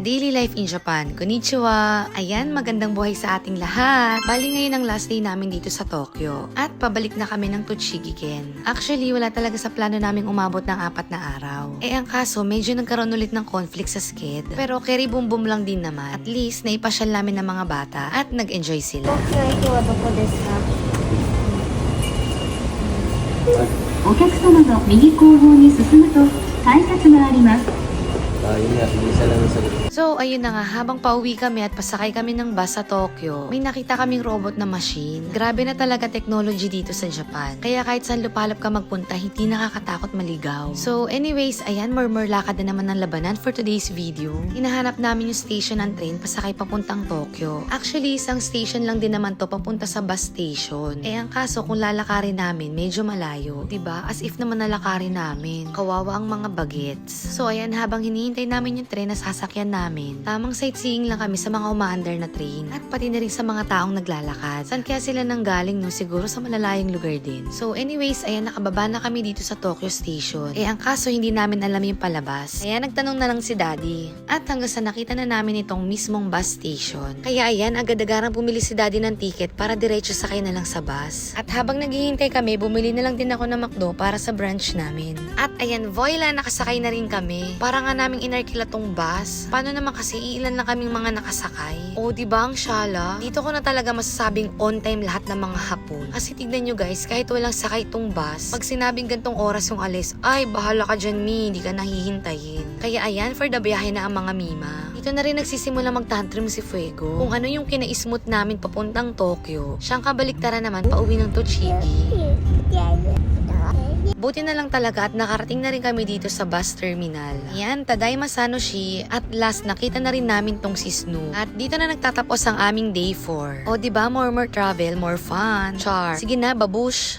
Daily Life in Japan. Konnichiwa! Ayan, magandang buhay sa ating lahat. Bali ngayon ang last day namin dito sa Tokyo. At pabalik na kami ng Tochigi-ken. Actually, wala talaga sa plano naming umabot ng 4 na araw. Ang kaso, medyo nagkaroon ulit ng conflict sa sked. Pero carry boom boom lang din naman. At least, naipasyal namin ng mga bata at nag-enjoy sila. お客様の右後方に進むと改札があります。 Yun nga, isa lang yung sagot. So, ayun na nga, habang pauwi kami at pasakay kami ng bus sa Tokyo, may nakita kaming robot na machine. Grabe na talaga technology dito sa Japan. Kaya kahit saan lupalop ka magpunta, hindi nakakatakot maligaw. So, anyways, ayan, lakad na naman ng labanan for today's video. Hinahanap namin yung station ng train pasakay papuntang Tokyo. Actually, isang station lang din naman to papunta sa bus station. Ang kaso, kung lalakarin namin, medyo malayo. 'Di ba? As if naman nalakarin namin. Kawawa ang mga bagets. So, ayan, habang hinihintay namin yung train na sasakyan namin, tamang sightseeing lang kami sa mga umaandar na train at pati na rin sa mga taong naglalakad. Saan kaya sila nanggaling no? Siguro sa malalayong lugar din. So anyways, ayan, nakababa na kami dito sa Tokyo Station. Ang kaso hindi namin alam yung palabas. Kaya nagtanong na lang si Daddy. At hanggang sa nakita na namin itong mismong bus station. Kaya ayan, agad-agarang bumili si Daddy ng ticket para diretso sakay na lang sa bus. At habang naghihintay kami, bumili na lang din ako ng McDo para sa brunch namin. At ayan, voila, nakasakay na rin kami. Para nga naming inarkila tong bus. Paano naman kasi iilan lang kaming mga nakasakay? O diba ang syala? Dito ko na talaga masasabing on time lahat ng mga hapon. Kasi tignan nyo guys, kahit walang sakay tong bus, pag sinabing gantong oras yung alis, ay bahala ka dyan mi, hindi ka nahihintayin. Kaya ayan, for the biyahe na ang mga mima. Dito na rin nagsisimula mag-tantrum si Fuego. Kung ano yung kinaismut namin papuntang Tokyo, siyang kabaliktaran naman pauwi ng Tochigi. Buti na lang talaga at nakarating na rin kami dito sa bus terminal. Yan, tadaimasu shi. At last, nakita na rin namin tong si Snoop. At dito na nagtatapos ang aming day 4. O diba, more travel, more fun. Char. Sige na, babush!